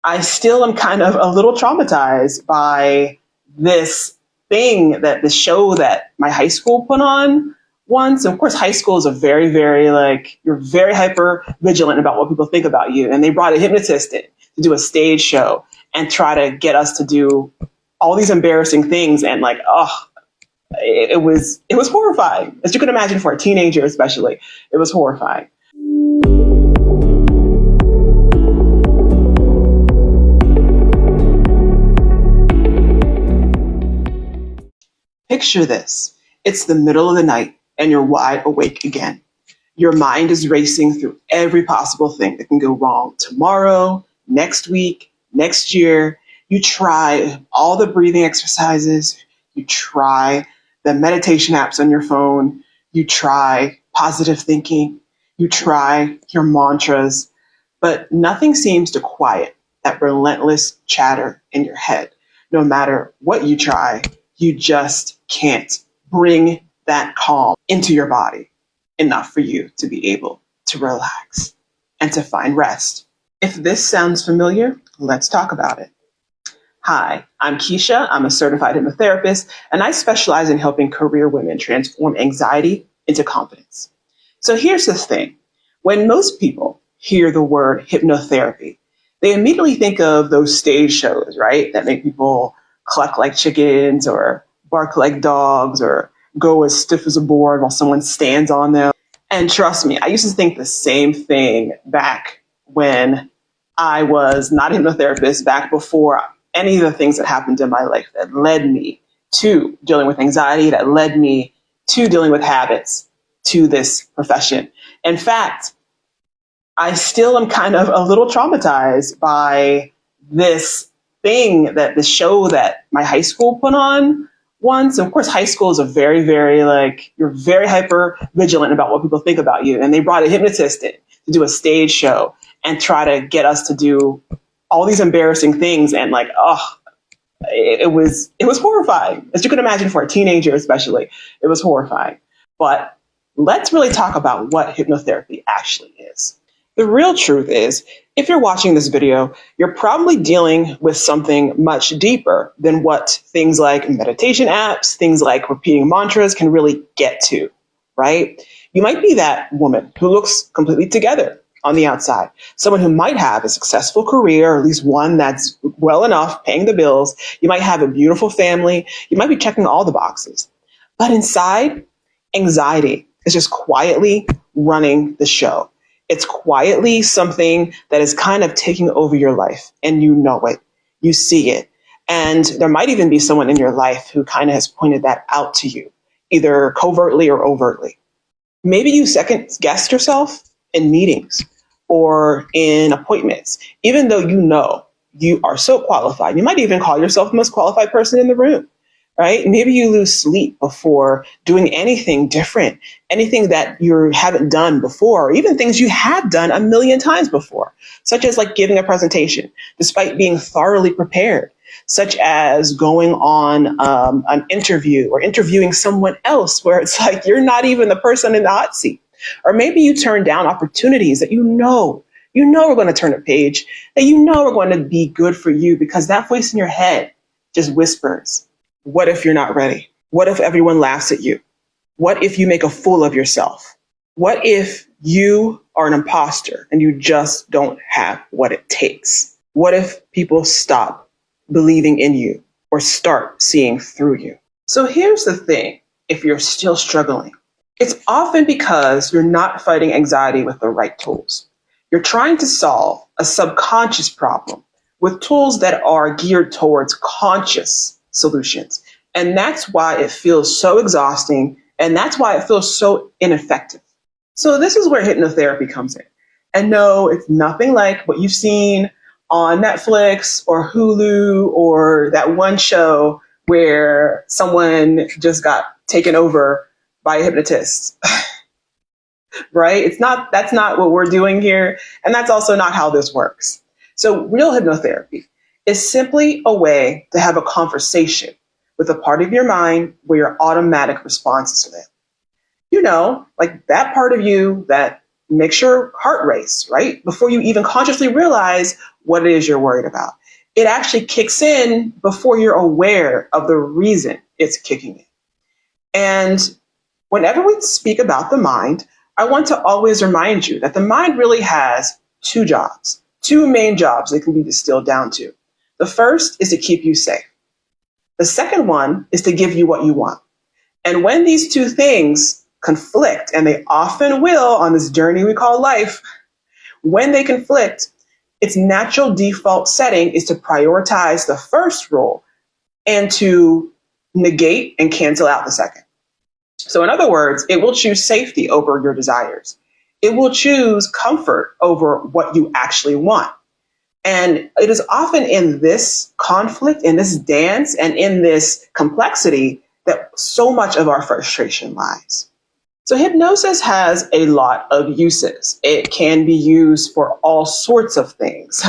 I still am kind of a little traumatized by this this show that my high school put on once. Of course, high school is a very, very you're very hyper vigilant about what people think about you. And they brought a hypnotist in to do a stage show and try to get us to do all these embarrassing things. And it was horrifying. As you can imagine, for a teenager, especially, it was horrifying. Picture this. It's the middle of the night and you're wide awake again. Your mind is racing through every possible thing that can go wrong tomorrow, next week, next year. You try all the breathing exercises. You try the meditation apps on your phone. You try positive thinking. You try your mantras, but nothing seems to quiet that relentless chatter in your head. No matter what you try, you just can't bring that calm into your body enough for you to be able to relax and to find rest. If this sounds familiar, let's talk about it. Hi, I'm Keisha. I'm a certified hypnotherapist, and I specialize in helping career women transform anxiety into confidence. So here's the thing. When most people hear the word hypnotherapy, they immediately think of those stage shows, right? That make people cluck like chickens or bark like dogs or go as stiff as a board while someone stands on them. And trust me, I used to think the same thing back when I was not a hypnotherapist, back before any of the things that happened in my life that led me to dealing with anxiety, that led me to dealing with habits, to this profession. In fact, I still am kind of a little traumatized by this show that my high school put on once. Of course, high school is a very, very you're very hyper vigilant about what people think about you. And they brought a hypnotist in to do a stage show and try to get us to do all these embarrassing things. And it was horrifying. As you can imagine, for a teenager, especially, it was horrifying. But let's really talk about what hypnotherapy actually is. The real truth is, if you're watching this video, you're probably dealing with something much deeper than what things like meditation apps, things like repeating mantras can really get to, right? You might be that woman who looks completely together on the outside, someone who might have a successful career, or at least one that's well enough paying the bills. You might have a beautiful family. You might be checking all the boxes. But inside, anxiety is just quietly running the show. It's quietly something that is kind of taking over your life, and you know it, you see it. And there might even be someone in your life who kind of has pointed that out to you, either covertly or overtly. Maybe you second guessed yourself in meetings or in appointments, even though you know you are so qualified. You might even call yourself the most qualified person in the room. Right? Maybe you lose sleep before doing anything different, anything that you haven't done before, or even things you have done a million times before, such as giving a presentation, despite being thoroughly prepared, such as going on an interview or interviewing someone else where it's you're not even the person in the hot seat. Or maybe you turn down opportunities that you know are going to turn a page, that you know are going to be good for you, because that voice in your head just whispers, what if you're not ready? What if everyone laughs at you? What if you make a fool of yourself? What if you are an imposter and you just don't have what it takes? What if people stop believing in you or start seeing through you? So here's the thing, if you're still struggling, it's often because you're not fighting anxiety with the right tools. You're trying to solve a subconscious problem with tools that are geared towards conscious solutions. And that's why it feels so exhausting. And that's why it feels so ineffective. So this is where hypnotherapy comes in. And no, it's nothing like what you've seen on Netflix or Hulu or that one show where someone just got taken over by a hypnotist. Right? That's not what we're doing here. And that's also not how this works. So real hypnotherapy is simply a way to have a conversation with a part of your mind where your automatic responses to them. That part of you that makes your heart race, right? Before you even consciously realize what it is you're worried about. It actually kicks in before you're aware of the reason it's kicking in. And whenever we speak about the mind, I want to always remind you that the mind really has two jobs, two main jobs that can be distilled down to. The first is to keep you safe. The second one is to give you what you want. And when these two things conflict, and they often will on this journey we call life, when they conflict, its natural default setting is to prioritize the first role and to negate and cancel out the second. So in other words, it will choose safety over your desires. It will choose comfort over what you actually want. And it is often in this conflict, in this dance, and in this complexity that so much of our frustration lies. So hypnosis has a lot of uses. It can be used for all sorts of things.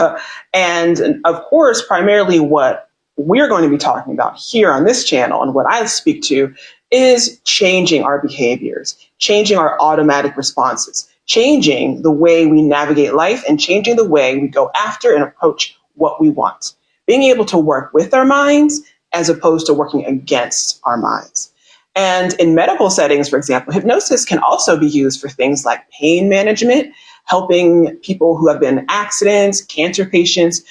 And of course, primarily what we're going to be talking about here on this channel and what I speak to is changing our behaviors, changing our automatic responses, changing the way we navigate life, and changing the way we go after and approach what we want. Being able to work with our minds as opposed to working against our minds. And in medical settings, for example, hypnosis can also be used for things like pain management, helping people who have been in accidents, cancer patients,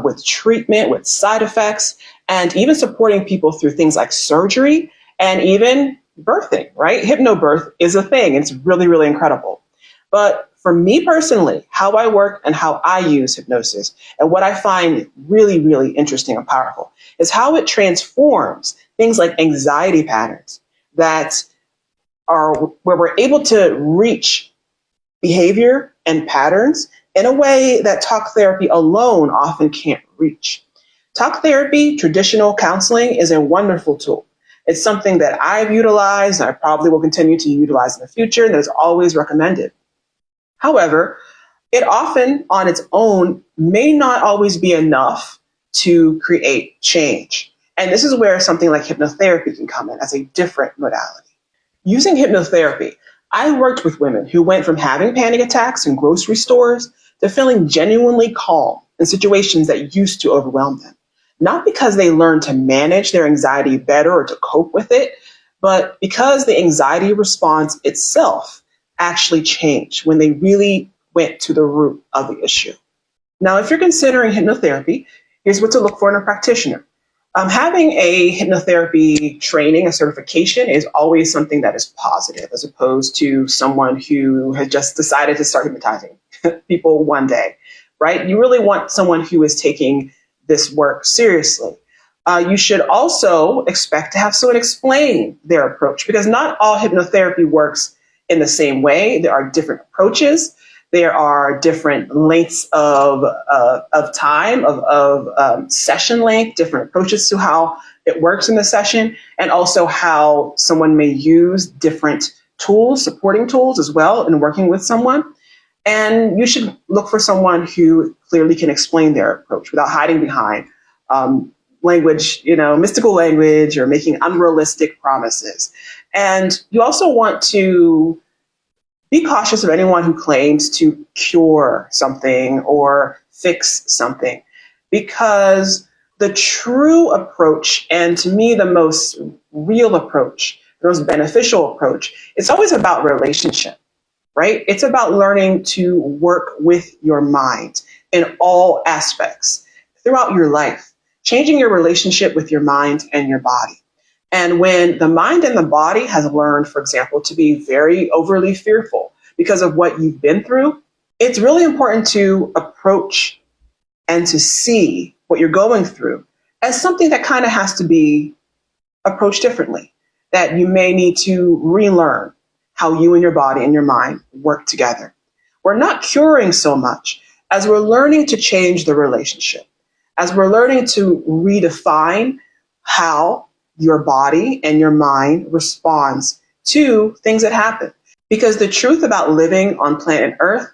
with treatment, with side effects, and even supporting people through things like surgery and even birthing, right? Hypnobirth is a thing. It's really, really incredible. But for me personally, how I work and how I use hypnosis, and what I find really, really interesting and powerful, is how it transforms things like anxiety patterns that are where we're able to reach behavior and patterns in a way that talk therapy alone often can't reach. Talk therapy, traditional counseling, is a wonderful tool. It's something that I've utilized and I probably will continue to utilize in the future, and that is always recommended. However, it often on its own may not always be enough to create change. And this is where something like hypnotherapy can come in as a different modality. Using hypnotherapy, I worked with women who went from having panic attacks in grocery stores to feeling genuinely calm in situations that used to overwhelm them. Not because they learned to manage their anxiety better or to cope with it, but because the anxiety response itself actually changed when they really went to the root of the issue. Now, if you're considering hypnotherapy, here's what to look for in a practitioner. Having a hypnotherapy training, a certification, is always something that is positive, as opposed to someone who has just decided to start hypnotizing people one day, right? You really want someone who is taking this work seriously. You should also expect to have someone explain their approach, because not all hypnotherapy works in the same way. There are different approaches. There are different lengths of time, of session length, different approaches to how it works in the session, and also how someone may use different tools, supporting tools as well, in working with someone. And you should look for someone who clearly can explain their approach without hiding behind language, mystical language, or making unrealistic promises. And you also want to be cautious of anyone who claims to cure something or fix something, because the true approach, and to me the most real approach, the most beneficial approach, it's always about relationship, right? It's about learning to work with your mind in all aspects throughout your life, changing your relationship with your mind and your body. And when the mind and the body has learned, for example, to be very overly fearful because of what you've been through, it's really important to approach and to see what you're going through as something that kind of has to be approached differently, that you may need to relearn how you and your body and your mind work together. We're not curing so much as we're learning to change the relationship, as we're learning to redefine how your body and your mind responds to things that happen. Because the truth about living on planet Earth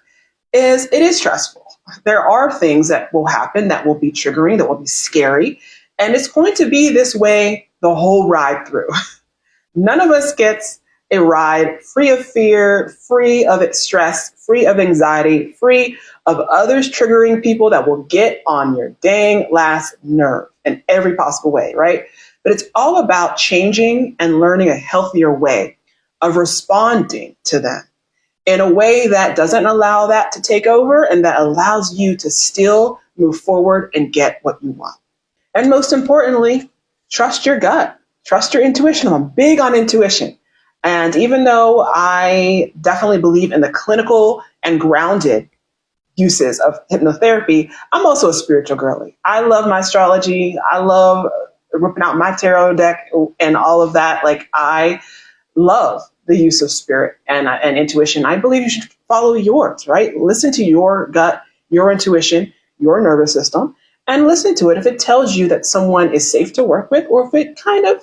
is it is stressful. There are things that will happen that will be triggering, that will be scary, and it's going to be this way the whole ride through. None of us gets a ride free of fear, free of stress, free of anxiety, free of others triggering people that will get on your dang last nerve in every possible way, right? But it's all about changing and learning a healthier way of responding to them in a way that doesn't allow that to take over and that allows you to still move forward and get what you want. And most importantly, trust your gut, trust your intuition. I'm big on intuition. And even though I definitely believe in the clinical and grounded uses of hypnotherapy, I'm also a spiritual girly. I love my astrology. I love ripping out my tarot deck and all of that. Like, I love the use of spirit and intuition. I believe you should follow yours, right? Listen to your gut, your intuition, your nervous system, and listen to it if it tells you that someone is safe to work with or if it kind of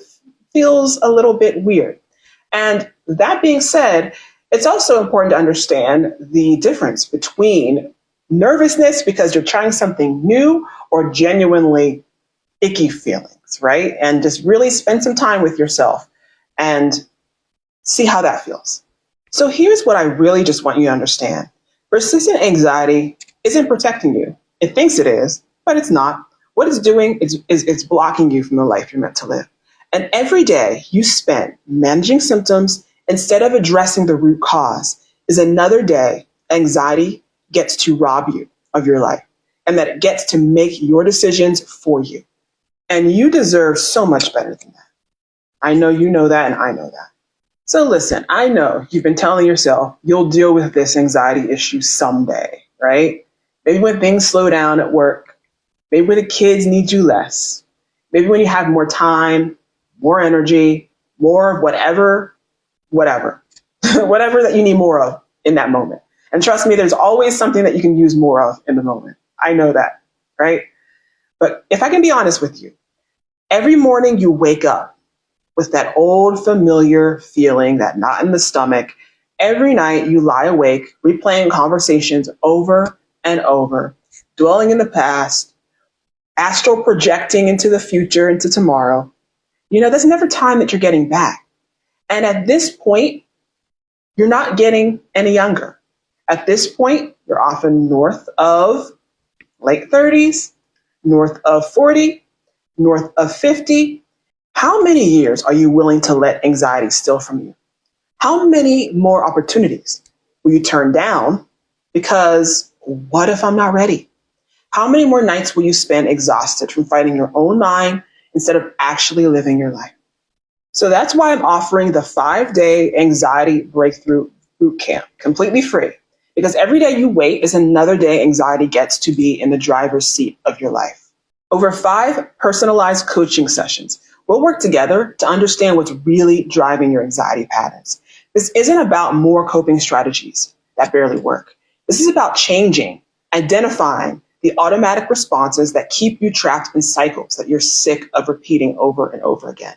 feels a little bit weird. And that being said, it's also important to understand the difference between nervousness because you're trying something new or genuinely icky feelings, right? And just really spend some time with yourself and see how that feels. So here's what I really just want you to understand. Persistent anxiety isn't protecting you. It thinks it is, but it's not. What it's doing is it's blocking you from the life you're meant to live. And every day you spend managing symptoms instead of addressing the root cause is another day anxiety gets to rob you of your life and that it gets to make your decisions for you. And you deserve so much better than that. I know you know that, and I know that. So listen, I know you've been telling yourself you'll deal with this anxiety issue someday, right? Maybe when things slow down at work, maybe when the kids need you less, maybe when you have more time, more energy, more whatever whatever that you need more of in that moment. And trust me, there's always something that you can use more of in the moment. I know that, right? But if I can be honest with you, every morning you wake up with that old familiar feeling, that knot in the stomach. Every night you lie awake, replaying conversations over and over, dwelling in the past, astral projecting into the future, into tomorrow. You know, there's never time that you're getting back. And at this point, you're not getting any younger. At this point, you're often north of late 30s, north of 40, north of 50. How many years are you willing to let anxiety steal from you? How many more opportunities will you turn down because what if I'm not ready? How many more nights will you spend exhausted from fighting your own mind instead of actually living your life? So that's why I'm offering the 5-day anxiety breakthrough bootcamp, completely free. Because every day you wait is another day anxiety gets to be in the driver's seat of your life. Over 5 personalized coaching sessions, we'll work together to understand what's really driving your anxiety patterns. This isn't about more coping strategies that barely work. This is about changing, identifying the automatic responses that keep you trapped in cycles that you're sick of repeating over and over again.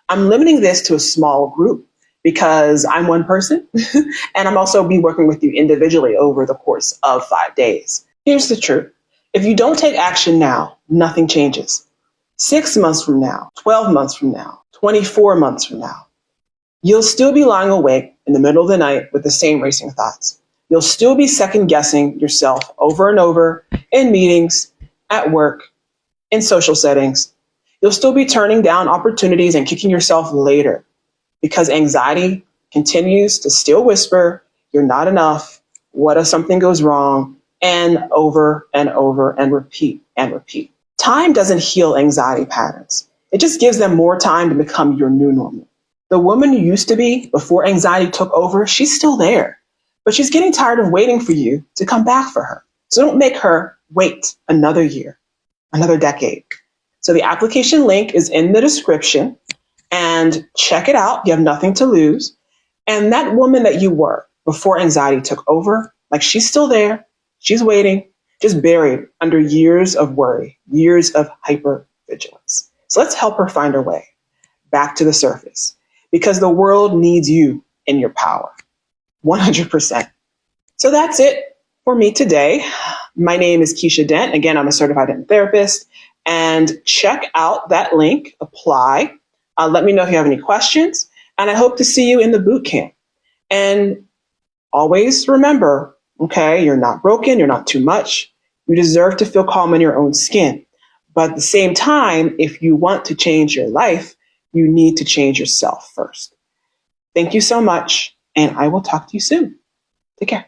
I'm limiting this to a small group because I'm one person and I'm also be working with you individually over the course of 5 days. Here's the truth. If you don't take action now, nothing changes. 6 months from now, 12 months from now, 24 months from now, you'll still be lying awake in the middle of the night with the same racing thoughts. You'll still be second guessing yourself over and over in meetings, at work, in social settings. You'll still be turning down opportunities and kicking yourself later because anxiety continues to still whisper, you're not enough, what if something goes wrong, and over and over and repeat and repeat. Time doesn't heal anxiety patterns. It just gives them more time to become your new normal. The woman you used to be before anxiety took over, she's still there, but she's getting tired of waiting for you to come back for her. So don't make her wait another year, another decade. So the application link is in the description and check it out. You have nothing to lose. And that woman that you were before anxiety took over, like she's still there. She's waiting, just buried under years of worry, years of hypervigilance. So let's help her find her way back to the surface because the world needs you in your power, 100%. So that's it for me today. My name is Keisha Dent. Again, I'm a certified hypnotherapist. And check out that link, apply. Let me know if you have any questions. And I hope to see you in the boot camp. And always remember, okay, you're not broken, you're not too much. You deserve to feel calm in your own skin. But at the same time, if you want to change your life, you need to change yourself first. Thank you so much, and I will talk to you soon. Take care.